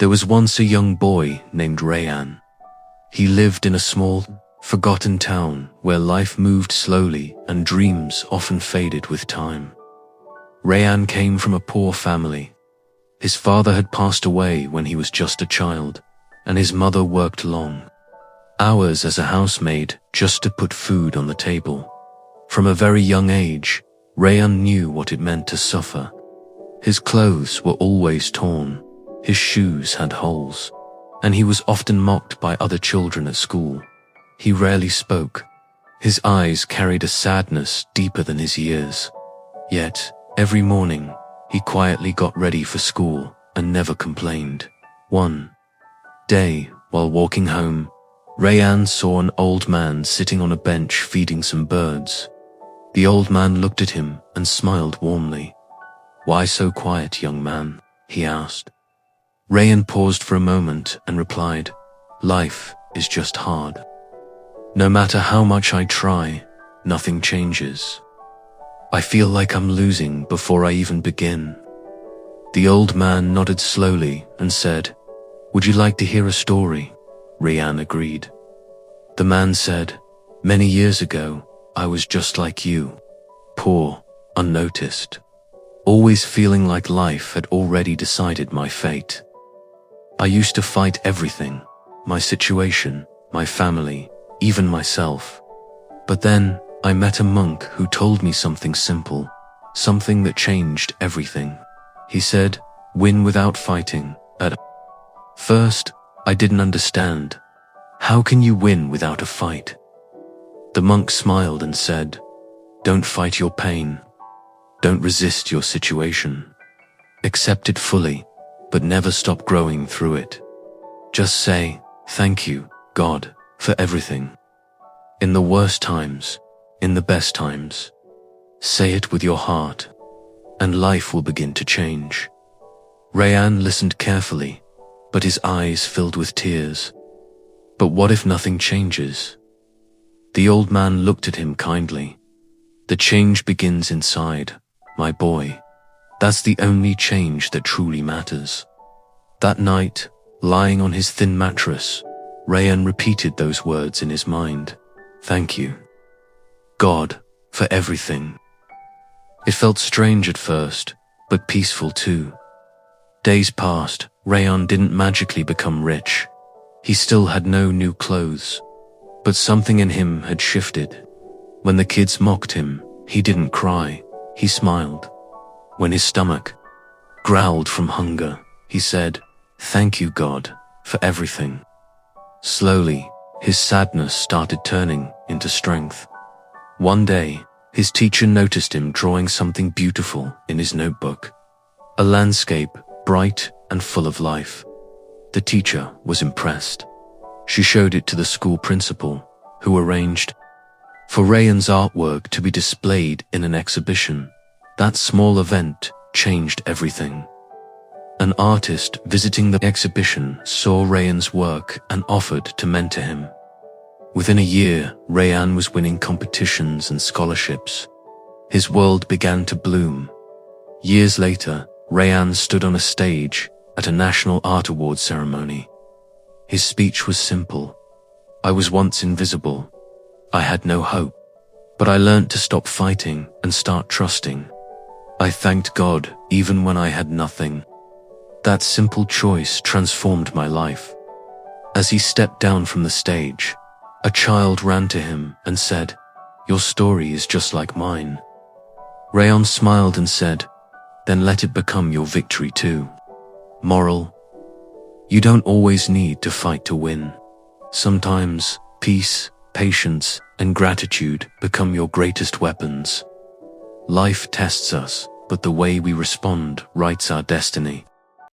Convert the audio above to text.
There was once a young boy named Rayan. He lived in a small, forgotten town where life moved slowly and dreams often faded with time. Rayan came from a poor family. His father had passed away when he was just a child, and his mother worked long hours as a housemaid just to put food on the table. From a very young age, Rayan knew what it meant to suffer. His clothes were always torn, his shoes had holes, and he was often mocked by other children at school. He rarely spoke. His eyes carried a sadness deeper than his years. Yet, every morning, he quietly got ready for school and never complained. One day, while walking home, Rayan saw an old man sitting on a bench feeding some birds. The old man looked at him and smiled warmly. "Why so quiet, young man?" he asked. Rayan paused for a moment and replied, "Life is just hard. No matter how much I try, nothing changes. I feel like I'm losing before I even begin." The old man nodded slowly and said, "Would you like to hear a story?" Rayan agreed. The man said, "Many years ago, I was just like you, poor, unnoticed, always feeling like life had already decided my fate. I used to fight everything, my situation, my family, even myself. But then, I met a monk who told me something simple, something that changed everything. He said, 'Win without fighting.' At first, I didn't understand. How can you win without a fight?" The monk smiled and said, "Don't fight your pain. Don't resist your situation. Accept it fully, but never stop growing through it. Just say, 'Thank you, God, for everything.' In the worst times, in the best times. Say it with your heart, and life will begin to change." Rayan listened carefully, but his eyes filled with tears. "But what if nothing changes?" The old man looked at him kindly. "The change begins inside, my boy. That's the only change that truly matters." That night, lying on his thin mattress, Rayan repeated those words in his mind. "Thank you, God, for everything." It felt strange at first, but peaceful too. Days passed. Rayan didn't magically become rich. He still had no new clothes. But something in him had shifted. When the kids mocked him, he didn't cry, he smiled. When his stomach growled from hunger, he said, "Thank you, God, for everything." Slowly, his sadness started turning into strength. One day, his teacher noticed him drawing something beautiful in his notebook. A landscape, bright and full of life. The teacher was impressed. She showed it to the school principal, who arranged for Rayan's artwork to be displayed in an exhibition. That small event changed everything. An artist visiting the exhibition saw Rayan's work and offered to mentor him. Within a year, Rayan was winning competitions and scholarships. His world began to bloom. Years later, Rayan stood on a stage at a National Art Award ceremony. His speech was simple. "I was once invisible. I had no hope. But I learned to stop fighting and start trusting. I thanked God even when I had nothing." That simple choice transformed my life. As he stepped down from the stage, a child ran to him and said, "Your story is just like mine." Rayan smiled and said, "Then let it become your victory too." Moral: you don't always need to fight to win. Sometimes, peace, patience, and gratitude become your greatest weapons. Life tests us, but the way we respond writes our destiny.